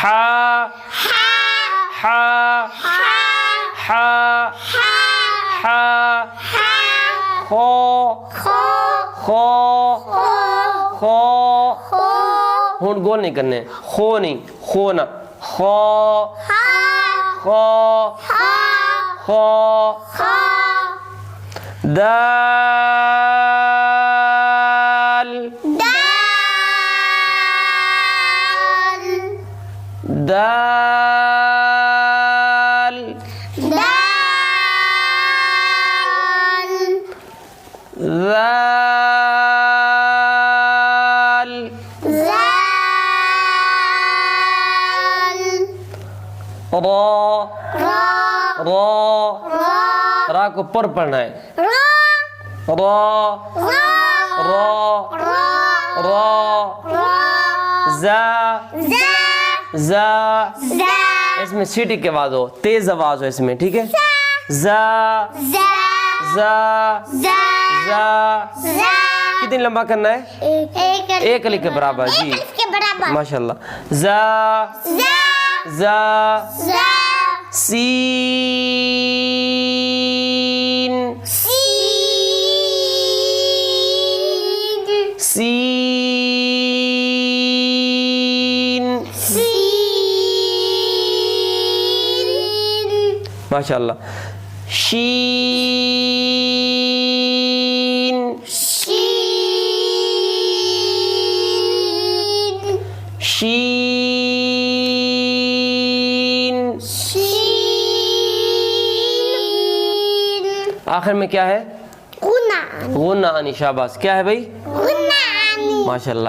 حا حا حا حا خو خو خو ہون گول نہیں کرنے خو نہیں خو نہ خو خو خو دال دال ذال را را را کو پر پڑھنا ہے را را را زا زا اس میں سیٹی کی آواز ہو تیز آواز ہو اس میں ٹھیک ہے زا زا زا کتنی لمبا کرنا ہے ایک علی کے برابر جی ماشاءاللہ زا زا سین سین ماشاءاللہ شین شین آخر میں کیا ہے غنہ آنی شاباش کیا ہے بھائی ماشاءاللہ